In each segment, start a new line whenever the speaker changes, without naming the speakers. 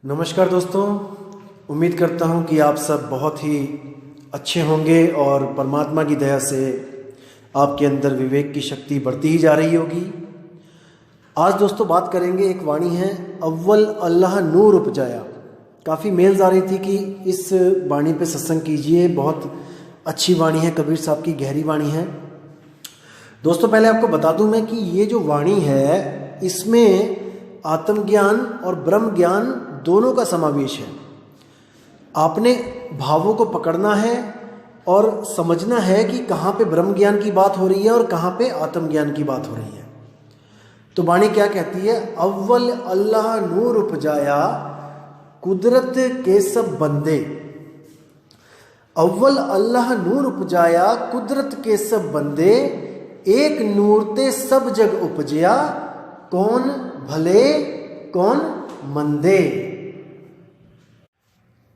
नमस्कार दोस्तों। उम्मीद करता हूँ कि आप सब बहुत ही अच्छे होंगे और परमात्मा की दया से आपके अंदर विवेक की शक्ति बढ़ती ही जा रही होगी। आज दोस्तों बात करेंगे, एक वाणी है, अव्वल अल्लाह नूर उपजाया। काफ़ी मेल्स आ रही थी कि इस वाणी पे सत्संग कीजिए, बहुत अच्छी वाणी है, कबीर साहब की गहरी वाणी है। दोस्तों पहले आपको बता दूं मैं कि ये जो वाणी है इसमें आत्मज्ञान और ब्रह्म ज्ञान दोनों का समावेश है। आपने भावों को पकड़ना है और समझना है कि कहाँ पे ब्रह्म ज्ञान की बात हो रही है और कहाँ पे आत्मज्ञान की बात हो रही है। तो वाणी क्या कहती है? अव्वल अल्लाह नूर उपजाया, कुदरत के सब बंदे। अव्वल अल्लाह नूर उपजाया, कुदरत के सब बंदे। एक नूर ते सब जग उपजया, कौन भले कौन मंदे।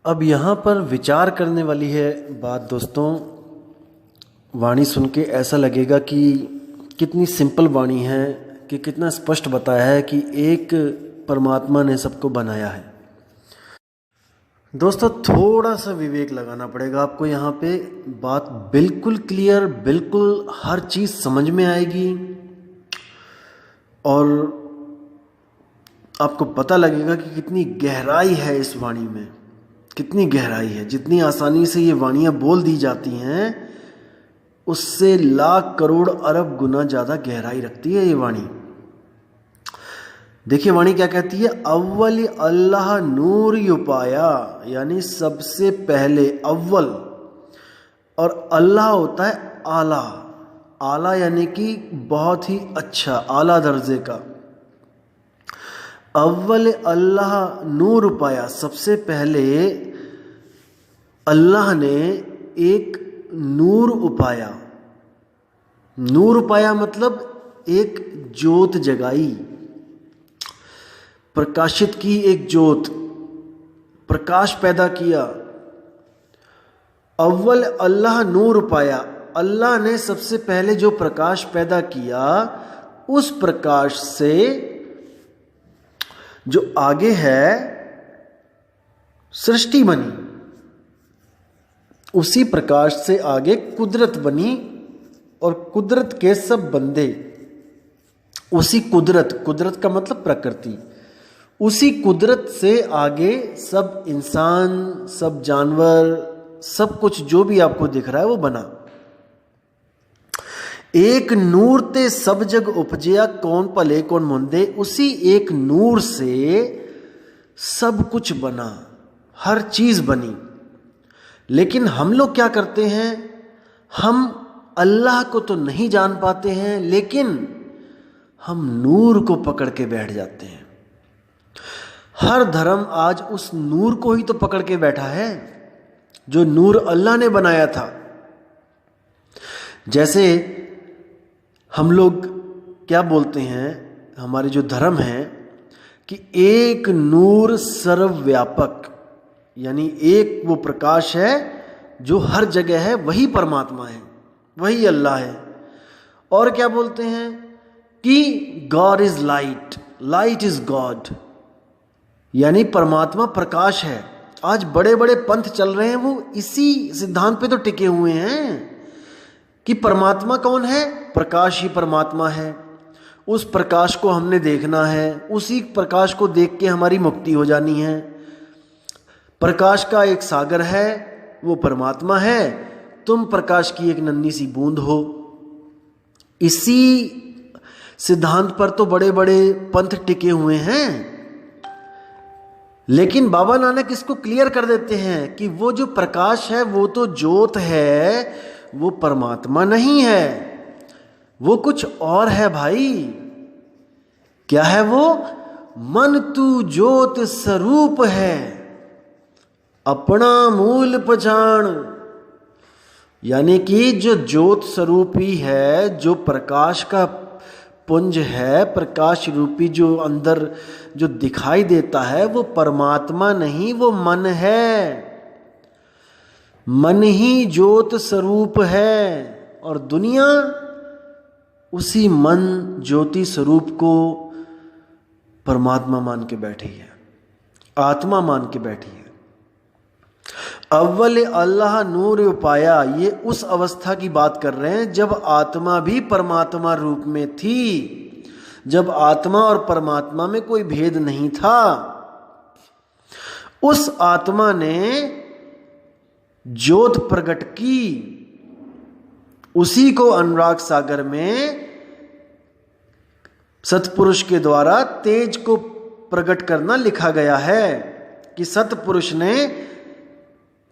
अब यहाँ पर विचार करने वाली है बात दोस्तों। वाणी सुन के ऐसा लगेगा कि कितनी सिंपल वाणी है, कि कितना स्पष्ट बताया है कि एक परमात्मा ने सबको बनाया है। दोस्तों थोड़ा सा विवेक लगाना पड़ेगा आपको यहाँ पे। बात बिल्कुल क्लियर, बिल्कुल हर चीज़ समझ में आएगी और आपको पता लगेगा कि कितनी गहराई है इस वाणी में, कितनी गहराई है। जितनी आसानी से ये वाणियाँ बोल दी जाती हैं उससे लाख करोड़ अरब गुना ज़्यादा गहराई रखती है ये वाणी। देखिए वाणी क्या कहती है? अव्वल अल्लाह नूर युपाया, यानी सबसे पहले अव्वल। और अल्लाह होता है आला। आला यानी कि बहुत ही अच्छा, आला दर्जे का। अव्वल अल्लाह नूर उपाया, सबसे पहले अल्लाह ने एक नूर उपाया। नूर उपाया मतलब एक ज्योत जगाई, प्रकाशित की, एक ज्योत, प्रकाश पैदा किया। अव्वल अल्लाह नूर उपाया, अल्लाह ने सबसे पहले जो प्रकाश पैदा किया उस प्रकाश से जो आगे है सृष्टि बनी, उसी प्रकाश से आगे कुदरत बनी और कुदरत के सब बंदे। उसी कुदरत, कुदरत का मतलब प्रकृति, उसी कुदरत से आगे सब इंसान, सब जानवर, सब कुछ जो भी आपको दिख रहा है वो बना। एक नूर ते सब जग उपजया, कौन भले कौन मंदे। उसी एक नूर से सब कुछ बना, हर चीज बनी। लेकिन हम लोग क्या करते हैं? हम अल्लाह को तो नहीं जान पाते हैं, लेकिन हम नूर को पकड़ के बैठ जाते हैं। हर धर्म आज उस नूर को ही तो पकड़ के बैठा है जो नूर अल्लाह ने बनाया था। जैसे हम लोग क्या बोलते हैं, हमारे जो धर्म है, कि एक नूर सर्वव्यापक, यानी एक वो प्रकाश है जो हर जगह है, वही परमात्मा है, वही अल्लाह है। और क्या बोलते हैं कि God is light, light is God, यानी परमात्मा प्रकाश है। आज बड़े बड़े पंथ चल रहे हैं, वो इसी सिद्धांत पे तो टिके हुए हैं कि परमात्मा कौन है? प्रकाश ही परमात्मा है। उस प्रकाश को हमने देखना है, उसी प्रकाश को देख के हमारी मुक्ति हो जानी है। प्रकाश का एक सागर है, वो परमात्मा है, तुम प्रकाश की एक नन्ही सी बूंद हो। इसी सिद्धांत पर तो बड़े बड़े पंथ टिके हुए हैं। लेकिन बाबा नानक इसको क्लियर कर देते हैं कि वो जो प्रकाश है वो तो ज्योत है, वो परमात्मा नहीं है, वो कुछ और है भाई। क्या है वो? मन तू ज्योत स्वरूप है, अपना मूल पहचान। यानी कि जो ज्योत स्वरूपी है, जो प्रकाश का पुंज है, प्रकाश रूपी जो अंदर जो दिखाई देता है, वो परमात्मा नहीं, वो मन है। मन ही ज्योत स्वरूप है और दुनिया उसी मन ज्योति स्वरूप को परमात्मा मान के बैठी है। आत्मा मान के बैठी है। अव्वल अल्लाह नूर पाया, ये उस अवस्था की बात कर रहे हैं जब आत्मा भी परमात्मा रूप में थी, जब आत्मा और परमात्मा में कोई भेद नहीं था। उस आत्मा ने ज्योत प्रकट की, उसी को अनुराग सागर में सतपुरुष के द्वारा तेज को प्रकट करना लिखा गया है कि सतपुरुष ने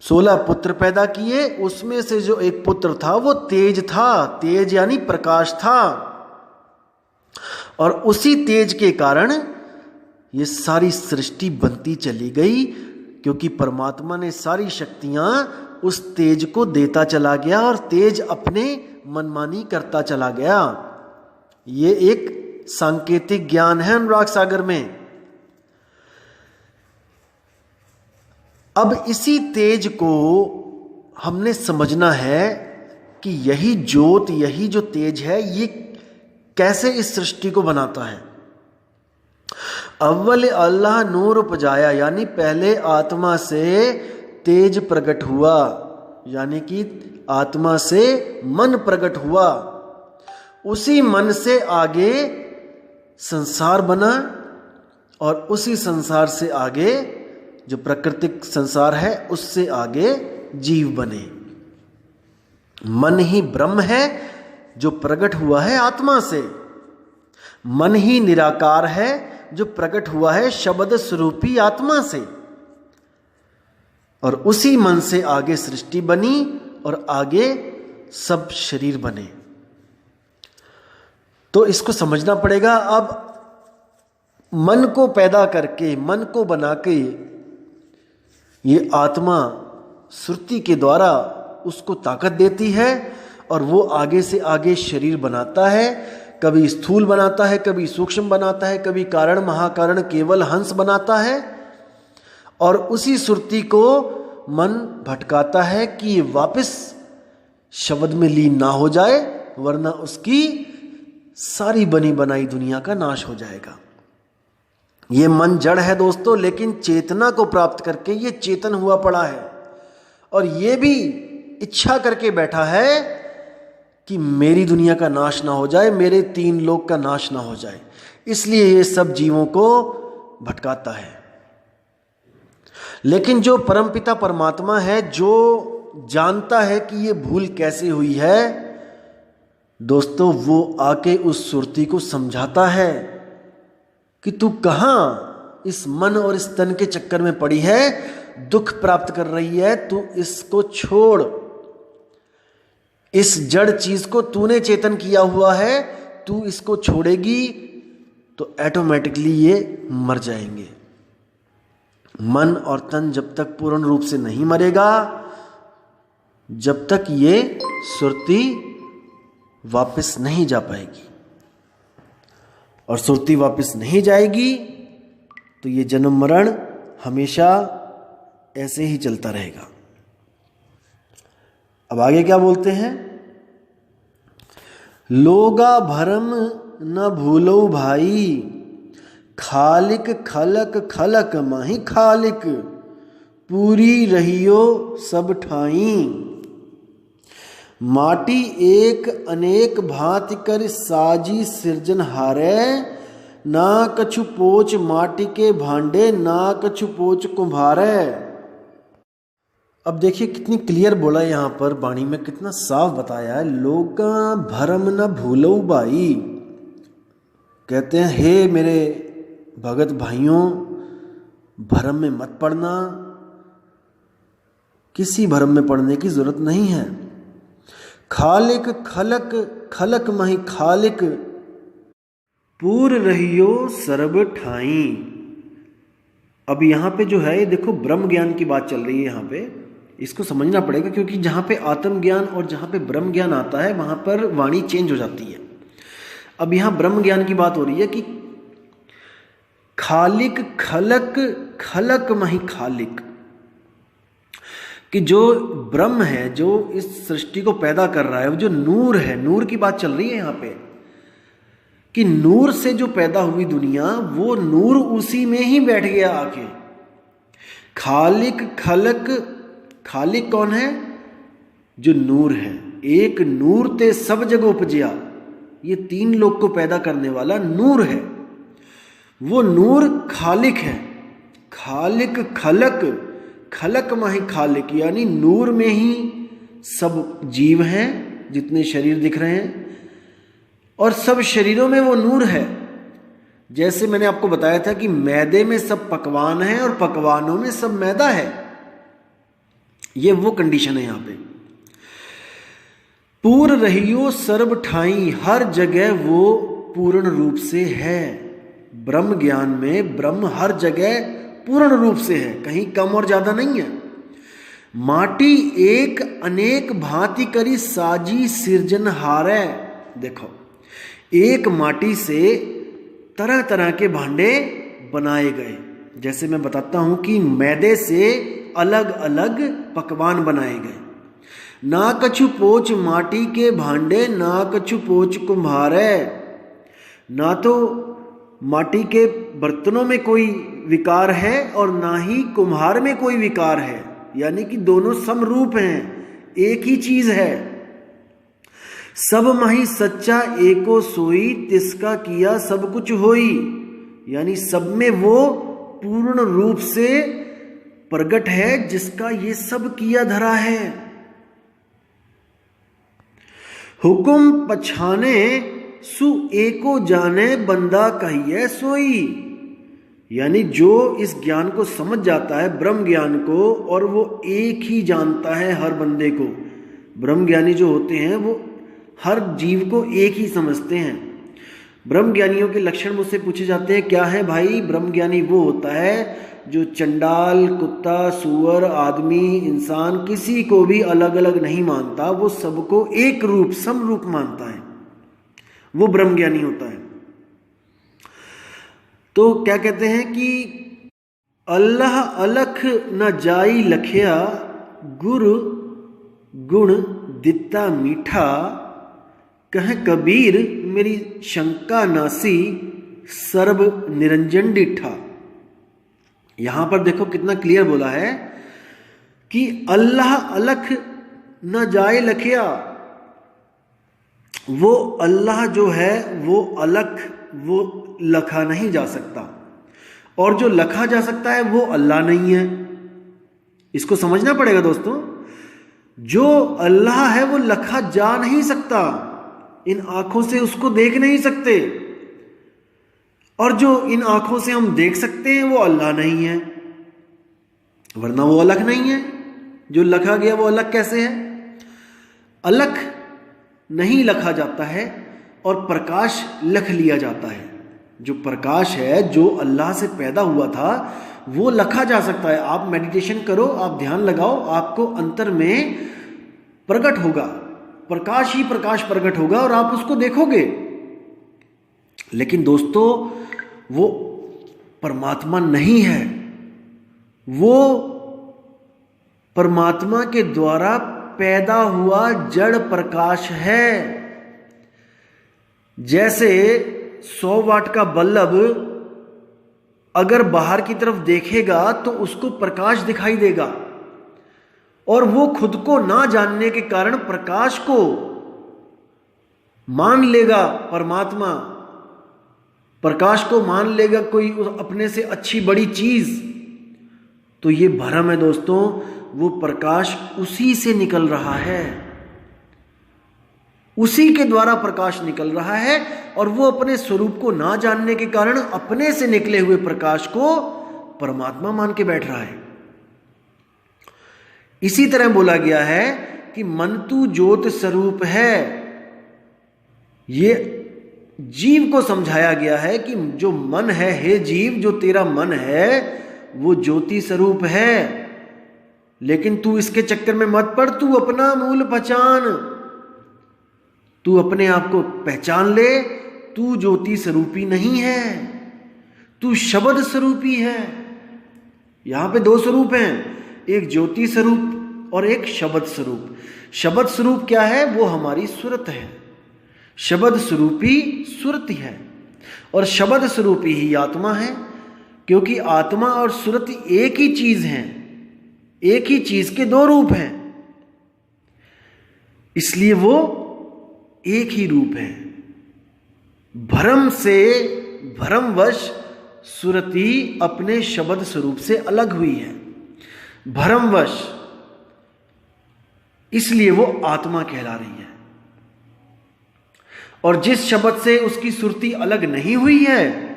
16 पुत्र पैदा किए, उसमें से जो एक पुत्र था वो तेज था, तेज यानी प्रकाश था, और उसी तेज के कारण ये सारी सृष्टि बनती चली गई, क्योंकि परमात्मा ने सारी शक्तियां उस तेज को देता चला गया और तेज अपने मनमानी करता चला गया। ये एक सांकेतिक ज्ञान है अनुराग सागर में। अब इसी तेज को हमने समझना है कि यही ज्योत, यही जो तेज है, ये कैसे इस सृष्टि को बनाता है। अव्वल अल्लाह नूर उपजाया, यानी पहले आत्मा से तेज प्रकट हुआ, यानी कि आत्मा से मन प्रकट हुआ, उसी मन से आगे संसार बना, और उसी संसार से आगे जो प्राकृतिक संसार है उससे आगे जीव बने। मन ही ब्रह्म है जो प्रकट हुआ है आत्मा से, मन ही निराकार है जो प्रकट हुआ है शब्द स्वरूपी आत्मा से, और उसी मन से आगे सृष्टि बनी और आगे सब शरीर बने। तो इसको समझना पड़ेगा। अब मन को पैदा करके, मन को बना के ये आत्मा श्रुति के द्वारा उसको ताकत देती है, और वो आगे से आगे शरीर बनाता है, कभी स्थूल बनाता है, कभी सूक्ष्म बनाता है, कभी कारण महाकारण केवल हंस बनाता है, और उसी श्रुति को मन भटकाता है कि ये वापस शब्द में लीन ना हो जाए, वरना उसकी सारी बनी बनाई दुनिया का नाश हो जाएगा। ये मन जड़ है दोस्तों, लेकिन चेतना को प्राप्त करके ये चेतन हुआ पड़ा है, और ये भी इच्छा करके बैठा है कि मेरी दुनिया का नाश ना हो जाए, मेरे 3 लोक का नाश ना हो जाए, इसलिए ये सब जीवों को भटकाता है। लेकिन जो परमपिता परमात्मा है, जो जानता है कि ये भूल कैसे हुई है दोस्तों, वो आके उस सुरती को समझाता है कि तू कहाँ इस मन और इस तन के चक्कर में पड़ी है, दुख प्राप्त कर रही है, तू इसको छोड़। इस जड़ चीज को तूने चेतन किया हुआ है, तू इसको छोड़ेगी तो ऑटोमेटिकली ये मर जाएंगे। मन और तन जब तक पूर्ण रूप से नहीं मरेगा, जब तक ये सुरती वापस नहीं जा पाएगी, और सुरती वापस नहीं जाएगी तो ये जन्म मरण हमेशा ऐसे ही चलता रहेगा। अब आगे क्या बोलते हैं, लोगा भरम न भूलो भाई, खालिक खलक खलक माही खालिक, पूरी रहियो सब ठाई। माटी एक अनेक भांति कर साजी सिरजन हारे, ना कछु पोच माटी के भांडे, ना कछु पोच कुम्हारे। अब देखिए कितनी क्लियर बोला यहाँ पर वाणी में, कितना साफ बताया है। लोगा भरम न भूलो भाई, कहते हैं हे मेरे भगत भाइयों, भरम में मत पड़ना, किसी भरम में पड़ने की जरूरत नहीं है। खालिक खलक खलक मही खालिक, पूर रहियो सर्व ठाई। अब यहाँ पे जो है, देखो ब्रह्म ज्ञान की बात चल रही है यहाँ पे, इसको समझना पड़ेगा, क्योंकि जहाँ पे आत्म ज्ञान और जहाँ पे ब्रह्म ज्ञान आता है वहाँ पर वाणी चेंज हो जाती है। अब यहाँ ब्रह्म ज्ञान की बात हो रही है कि खालिक खलक खलक मही खालिक, कि जो ब्रह्म है, जो इस सृष्टि को पैदा कर रहा है, जो नूर है, नूर की बात चल रही है यहाँ पे, कि नूर से जो पैदा हुई दुनिया, वो नूर उसी में ही बैठ गया आके, खालिक खलक, खालिक कौन है? जो नूर है। एक नूर ते सब जग उपजिया, ये तीन लोग को पैदा करने वाला नूर है। वो नूर खालिक है। खालिक खलक, खलक माही खालिक, यानी नूर में ही सब जीव हैं जितने शरीर दिख रहे हैं, और सब शरीरों में वो नूर है। जैसे मैंने आपको बताया था कि मैदे में सब पकवान हैं और पकवानों में सब मैदा है, ये वो कंडीशन है यहां पे। पूर्ण रहियो सर्व ठाई, हर जगह वो पूर्ण रूप से है। ब्रह्म ज्ञान में ब्रह्म हर जगह पूर्ण रूप से है, कहीं कम और ज्यादा नहीं है। माटी एक अनेक भांति करी साजी सिरजनहारै, देखो एक माटी से तरह तरह के भांडे बनाए गए। जैसे मैं बताता हूं कि मैदे से अलग अलग पकवान बनाए गए। ना कछु पोच माटी के भांडे, ना कछु पोच कुम्हारै, ना तो माटी के बर्तनों में कोई विकार है और ना ही कुम्हार में कोई विकार है, यानी कि दोनों समरूप हैं, एक ही चीज है। सब मही सच्चा एको सोई, तिसका किया सब कुछ होई, यानी सब में वो पूर्ण रूप से प्रगट है जिसका ये सब किया धरा है। हुकुम पछाने सु एको जाने, बंदा कहिए सोई, यानी जो इस ज्ञान को समझ जाता है ब्रह्म ज्ञान को, और वो एक ही जानता है हर बंदे को। ब्रह्म ज्ञानी जो होते हैं वो हर जीव को एक ही समझते हैं। ब्रह्म ज्ञानियों के लक्षण मुझसे पूछे जाते हैं, क्या है भाई? ब्रह्म ज्ञानी वो होता है जो चंडाल, कुत्ता, सूअर, आदमी, इंसान किसी को भी अलग अलग नहीं मानता, वो सबको एक रूप समरूप मानता है, वो ब्रह्म ज्ञानी होता है। तो क्या कहते हैं कि अल्लाह अलख न जाई लखिया, गुरु गुण दिता मीठा, कह कबीर मेरी शंका नासी, सर्व निरंजन डिठा। यहां पर देखो कितना क्लियर बोला है कि अल्लाह अलख न जाए लखिया, वो अल्लाह जो है वो अलख, वो लखा नहीं जा सकता, और जो लखा जा सकता है वो अल्लाह नहीं है। इसको समझना पड़ेगा दोस्तों। जो अल्लाह है वो लखा जा नहीं सकता, इन आंखों से उसको देख नहीं सकते, और जो इन आंखों से हम देख सकते हैं वो अल्लाह नहीं है, वरना वो अलग नहीं है। जो लखा गया वो अलग कैसे है? अलग नहीं लखा जाता है और प्रकाश लख लिया जाता है। जो प्रकाश है जो अल्लाह से पैदा हुआ था वो लखा जा सकता है। आप मेडिटेशन करो, आप ध्यान लगाओ, आपको अंतर में प्रकट होगा, प्रकाश ही प्रकाश प्रकट होगा और आप उसको देखोगे। लेकिन दोस्तों वो परमात्मा नहीं है, वो परमात्मा के द्वारा पैदा हुआ जड़ प्रकाश है। जैसे 100 वाट का बल्ब अगर बाहर की तरफ देखेगा तो उसको प्रकाश दिखाई देगा, और वो खुद को ना जानने के कारण प्रकाश को मान लेगा परमात्मा, प्रकाश को मान लेगा कोई अपने से अच्छी बड़ी चीज। तो ये भ्रम है दोस्तों, वो प्रकाश उसी से निकल रहा है, उसी के द्वारा प्रकाश निकल रहा है, और वो अपने स्वरूप को ना जानने के कारण अपने से निकले हुए प्रकाश को परमात्मा मान के बैठ रहा है। इसी तरह बोला गया है कि मन तू ज्योत स्वरूप है। ये जीव को समझाया गया है कि जो मन है, हे जीव, जो तेरा मन है वो ज्योति स्वरूप है, लेकिन तू इसके चक्कर में मत पड़, तू अपना मूल पहचान, तू अपने आप को पहचान ले। तू ज्योति स्वरूपी नहीं है, तू शब्द स्वरूपी है। यहां पे 2 स्वरूप हैं, एक ज्योति स्वरूप और एक शब्द स्वरूप। शब्द स्वरूप क्या है? वो हमारी सुरत है, शब्द स्वरूपी सुरति है, और शब्द स्वरूपी ही आत्मा है। क्योंकि आत्मा और सुरति एक ही चीज हैं, एक ही चीज के दो रूप हैं, इसलिए वो एक ही रूप है। भ्रम से, भ्रमवश सुरति अपने शब्द स्वरूप से अलग हुई है, भ्रमवश, इसलिए वो आत्मा कहला रही है। और जिस शब्द से उसकी सुरति अलग नहीं हुई है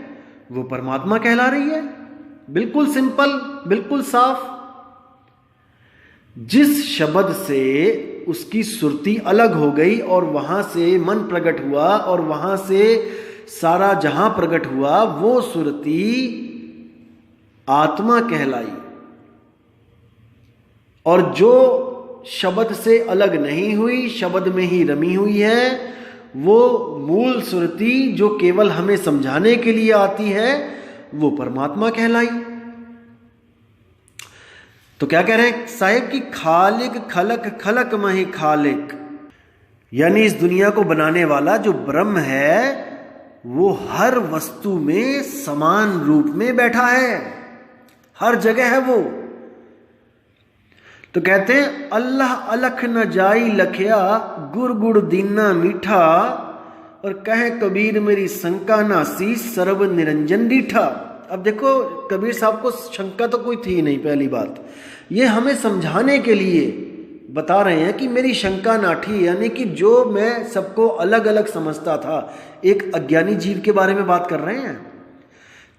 वो परमात्मा कहला रही है। बिल्कुल सिंपल, बिल्कुल साफ। जिस शब्द से उसकी सुरति अलग हो गई और वहां से मन प्रकट हुआ और वहां से सारा जहां प्रकट हुआ, वो सुरति आत्मा कहलाई। और जो शब्द से अलग नहीं हुई, शब्द में ही रमी हुई है, वो मूल सुरति जो केवल हमें समझाने के लिए आती है, वो परमात्मा कहलाई। तो क्या कह रहे हैं साहिब कि खालिक खलक खलक मही खालिक, यानी इस दुनिया को बनाने वाला जो ब्रह्म है वो हर वस्तु में समान रूप में बैठा है, हर जगह है वो। तो कहते हैं अल्लाह अलख न जाई लखिया, गुर गुड़ दीना मीठा, और कहे कबीर मेरी शंका नासी, सर्व निरंजन डीठा। अब देखो कबीर साहब को शंका तो कोई थी नहीं, पहली बात ये हमें समझाने के लिए बता रहे हैं कि मेरी शंका नाठी, यानी कि जो मैं सबको अलग अलग समझता था, एक अज्ञानी जीव के बारे में बात कर रहे हैं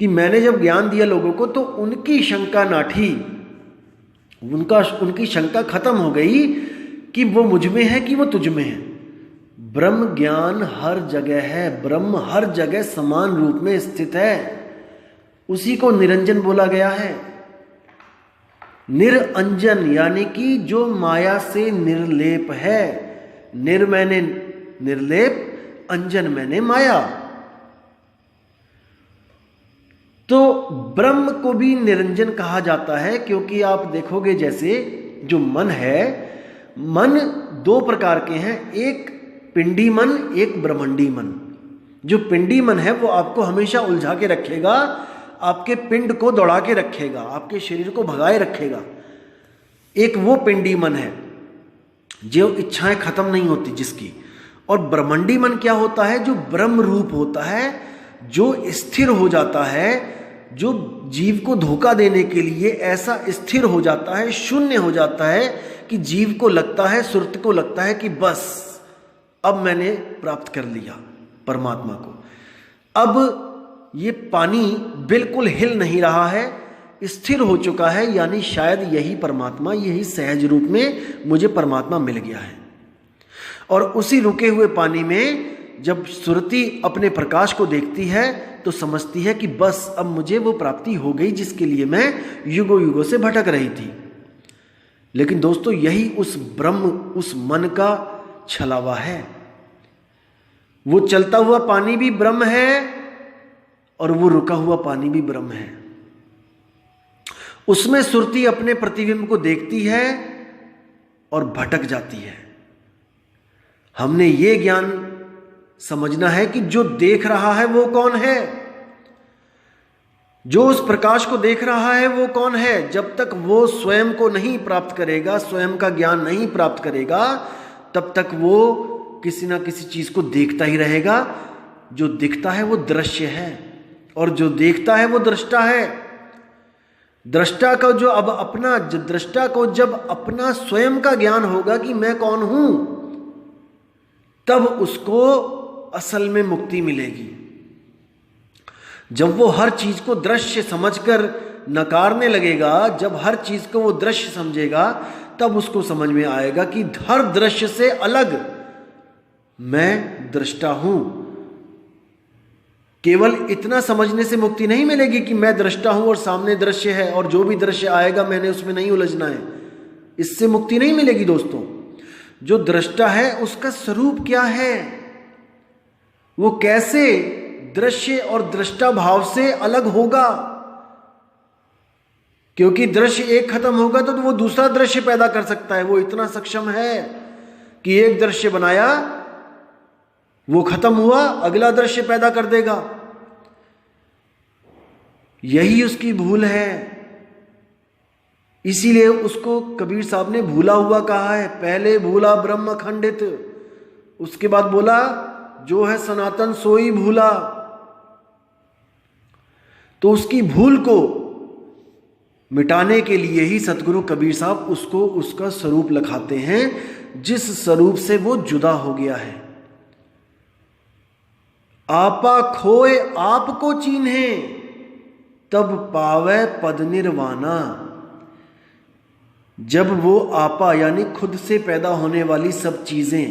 कि मैंने जब ज्ञान दिया लोगों को तो उनकी शंका नाठी, उनकी शंका खत्म हो गई कि वो मुझ में है कि वो तुझ में है। ब्रह्म ज्ञान हर जगह है, ब्रह्म हर जगह समान रूप में स्थित है, उसी को निरंजन बोला गया है। निरंजन यानी कि जो माया से निर्लेप है, निर मैंने निर्लेप, अंजन मैंने माया। तो ब्रह्म को भी निरंजन कहा जाता है, क्योंकि आप देखोगे जैसे जो मन है, मन दो प्रकार के हैं, एक पिंडी मन, एक ब्रह्मंडी मन। जो पिंडी मन है वो आपको हमेशा उलझा के रखेगा, आपके पिंड को दौड़ा के रखेगा, आपके शरीर को भगाए रखेगा। एक वो पिंडी मन है जो इच्छाएं खत्म नहीं होती जिसकी। और ब्रह्मंडी मन क्या होता है? जो ब्रह्म रूप होता है, जो स्थिर हो जाता है, जो जीव को धोखा देने के लिए ऐसा स्थिर हो जाता है, शून्य हो जाता है कि जीव को लगता है, सुरत को लगता है कि बस अब मैंने प्राप्त कर लिया परमात्मा को। अब ये पानी बिल्कुल हिल नहीं रहा है, स्थिर हो चुका है, यानी शायद यही परमात्मा, यही सहज रूप में मुझे परमात्मा मिल गया है। और उसी रुके हुए पानी में जब सुरति अपने प्रकाश को देखती है तो समझती है कि बस अब मुझे वो प्राप्ति हो गई जिसके लिए मैं युगों युगों से भटक रही थी। लेकिन दोस्तों यही उस ब्रह्म, उस मन का छलावा है। वो चलता हुआ पानी भी ब्रह्म है और वो रुका हुआ पानी भी ब्रह्म है। उसमें सुरति अपने प्रतिबिंब को देखती है और भटक जाती है। हमने ये ज्ञान समझना है कि जो देख रहा है वो कौन है, जो उस प्रकाश को देख रहा है वो कौन है। जब तक वो स्वयं को नहीं प्राप्त करेगा, स्वयं का ज्ञान नहीं प्राप्त करेगा, तब तक वो किसी ना किसी चीज को देखता ही रहेगा। जो दिखता है वो दृश्य है और जो देखता है वो दृष्टा है। दृष्टा को जो अब अपना, दृष्टा को जब अपना स्वयं का ज्ञान होगा कि मैं कौन हूं, तब उसको असल में मुक्ति मिलेगी। जब वो हर चीज को दृश्य समझकर नकारने लगेगा, जब हर चीज को वो दृश्य समझेगा, तब उसको समझ में आएगा कि हर दृश्य से अलग मैं दृष्टा हूं। केवल इतना समझने से मुक्ति नहीं मिलेगी कि मैं दृष्टा हूं और सामने दृश्य है और जो भी दृश्य आएगा मैंने उसमें नहीं उलझना है। इससे मुक्ति नहीं मिलेगी दोस्तों। जो दृष्टा है उसका स्वरूप क्या है, वो कैसे दृश्य और दृष्टा भाव से अलग होगा। क्योंकि दृश्य एक खत्म होगा तो वो दूसरा दृश्य पैदा कर सकता है। वो इतना सक्षम है कि एक दृश्य बनाया, वो खत्म हुआ, अगला दृश्य पैदा कर देगा। यही उसकी भूल है। इसीलिए उसको कबीर साहब ने भूला हुआ कहा है। पहले भूला ब्रह्म खंडित, उसके बाद बोला जो है सनातन सोई भूला। तो उसकी भूल को मिटाने के लिए ही सतगुरु कबीर साहब उसको उसका स्वरूप लखाते हैं, जिस स्वरूप से वो जुदा हो गया है। आपा खोए आपको चीन्हे, तब पावे पद निर्वाणा। जब वो आपा यानी खुद से पैदा होने वाली सब चीजें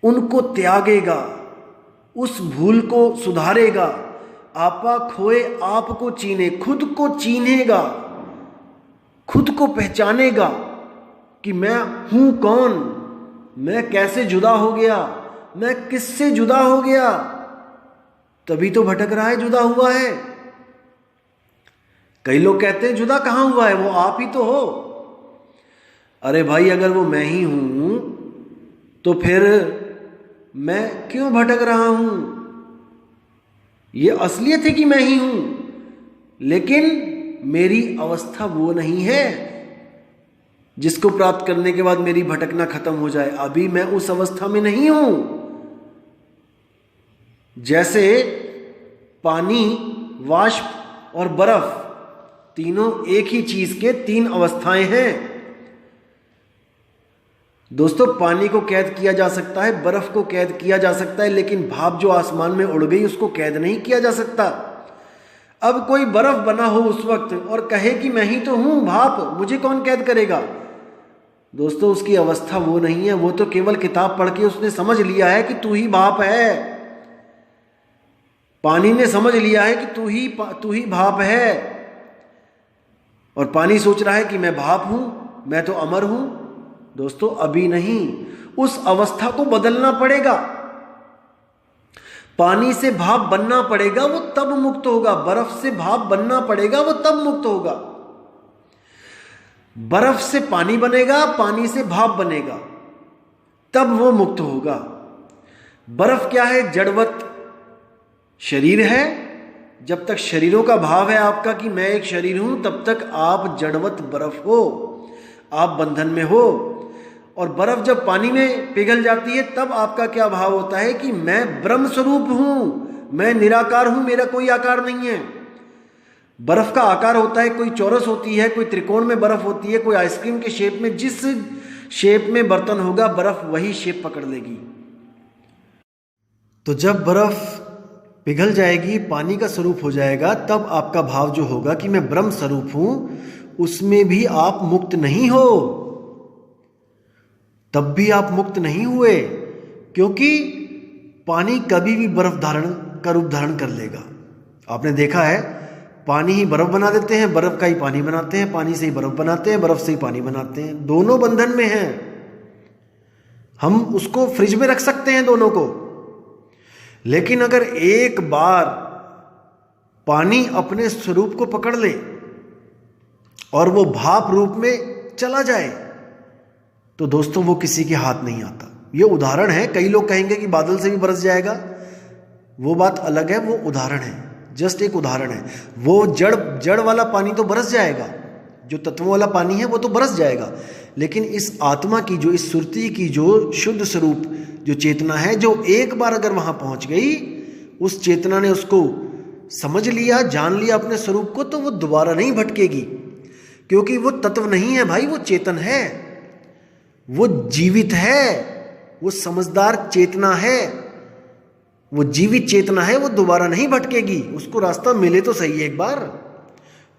उनको त्यागेगा, उस भूल को सुधारेगा, आपा खोए आपको चीने, खुद को चीनेगा, खुद को पहचानेगा कि मैं हूं कौन, मैं कैसे जुदा हो गया, मैं किससे जुदा हो गया, तभी तो भटक रहा है, जुदा हुआ है। कई लोग कहते हैं जुदा कहां हुआ है, वो आप ही तो हो। अरे भाई, अगर वो मैं ही हूं तो फिर मैं क्यों भटक रहा हूं? ये असलियत है कि मैं ही हूं, लेकिन मेरी अवस्था वो नहीं है जिसको प्राप्त करने के बाद मेरी भटकना खत्म हो जाए। अभी मैं उस अवस्था में नहीं हूं। जैसे पानी, वाष्प और बर्फ, तीनों एक ही चीज के तीन अवस्थाएं हैं। दोस्तों, पानी को कैद किया जा सकता है, बर्फ को कैद किया जा सकता है, लेकिन भाप जो आसमान में उड़ गई उसको कैद नहीं किया जा सकता। अब कोई बर्फ बना हो उस वक्त और कहे कि मैं ही तो हूं भाप, मुझे कौन कैद करेगा? दोस्तों, उसकी अवस्था वो नहीं है। वो तो केवल किताब पढ़ के उसने समझ लिया है कि तू ही भाप है। पानी ने समझ लिया है कि तू ही भाप है, और पानी सोच रहा है कि मैं भाप हूं, मैं तो अमर हूं। दोस्तों, अभी नहीं, उस अवस्था को बदलना पड़ेगा। पानी से भाप बनना पड़ेगा, वो तब मुक्त होगा। बर्फ से भाप बनना पड़ेगा, वो तब मुक्त होगा। बर्फ से पानी बनेगा, पानी से भाप बनेगा, तब वो मुक्त होगा। बर्फ क्या है? जड़वत शरीर है। जब तक शरीरों का भाव है आपका कि मैं एक शरीर हूं, तब तक आप जड़वत बर्फ हो, आप बंधन में हो। और बर्फ जब पानी में पिघल जाती है, तब आपका क्या भाव होता है कि मैं ब्रह्म स्वरूप हूं, मैं निराकार हूं, मेरा कोई आकार नहीं है। बर्फ का आकार होता है, कोई चौरस होती है, कोई त्रिकोण में बर्फ होती है, कोई आइसक्रीम के शेप में। जिस शेप में बर्तन होगा, बर्फ वही शेप पकड़ लेगी। तो जब बर्फ पिघल जाएगी, पानी का स्वरूप हो जाएगा, तब आपका भाव जो होगा कि मैं ब्रह्म स्वरूप हूं, उसमें भी आप मुक्त नहीं हो। तब भी आप मुक्त नहीं हुए, क्योंकि पानी कभी भी बर्फ धारण का रूप धारण कर लेगा। आपने देखा है, पानी ही बर्फ बना देते हैं, बर्फ का ही पानी बनाते हैं, पानी से ही बर्फ बनाते हैं, बर्फ से ही पानी बनाते हैं। दोनों बंधन में हैं। हम उसको फ्रिज में रख सकते हैं दोनों को, लेकिन अगर एक बार पानी अपने स्वरूप को पकड़ ले और वो भाप रूप में चला जाए, तो दोस्तों वो किसी के हाथ नहीं आता। ये उदाहरण है। कई लोग कहेंगे कि बादल से भी बरस जाएगा, वो बात अलग है, वो उदाहरण है, जस्ट एक उदाहरण है। वो जड़ वाला पानी तो बरस जाएगा, जो तत्वों वाला पानी है वो तो बरस जाएगा, लेकिन इस आत्मा की जो, इस सुरती की जो शुद्ध स्वरूप जो चेतना है, जो एक बार अगर वहां पहुंच गई, उस चेतना ने उसको समझ लिया, जान लिया अपने स्वरूप को, तो वो दोबारा नहीं भटकेगी। क्योंकि वो तत्व नहीं है भाई, वो चेतन है, वो जीवित है, वो समझदार चेतना है, वो जीवित चेतना है, वो दोबारा नहीं भटकेगी। उसको रास्ता मिले तो सही एक बार,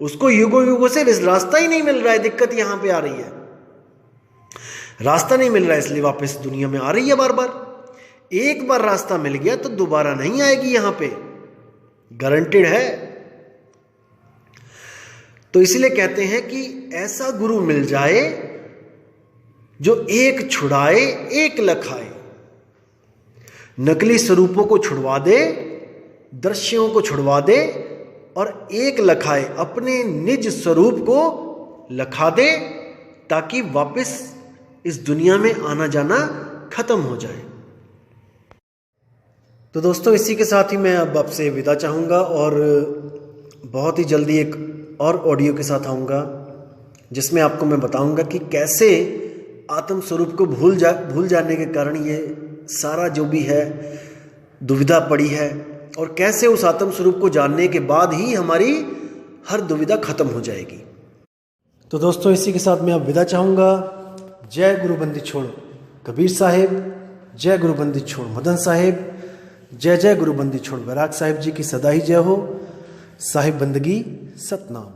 उसको युगों युगों से रास्ता ही नहीं मिल रहा है। दिक्कत यहां पे आ रही है, रास्ता नहीं मिल रहा है, इसलिए वापस दुनिया में आ रही है बार बार। एक बार रास्ता मिल गया तो दोबारा नहीं आएगी, यहां पे गारंटेड है। तो इसलिए कहते हैं कि ऐसा गुरु मिल जाए जो एक छुड़ाए एक लखाए, नकली स्वरूपों को छुड़वा दे, दृश्यों को छुड़वा दे और एक लखाए, अपने निज स्वरूप को लखा दे, ताकि वापस इस दुनिया में आना जाना खत्म हो जाए। तो दोस्तों इसी के साथ ही मैं अब आपसे विदा चाहूँगा और बहुत ही जल्दी एक और ऑडियो के साथ आऊँगा जिसमें आपको मैं बताऊँगा कि कैसे आत्म स्वरूप को भूल जाने के कारण ये सारा जो भी है दुविधा पड़ी है, और कैसे उस आत्म स्वरूप को जानने के बाद ही हमारी हर दुविधा खत्म हो जाएगी। तो दोस्तों इसी के साथ मैं अब विदा चाहूँगा। जय गुरु बंदी छोड़ कबीर साहेब, जय गुरु बंदी छोड़ मदन साहेब, जय जय गुरु बंदी छोड़ बैराग साहिब जी की सदा ही जय हो। साहिब बंदगी सतनाम।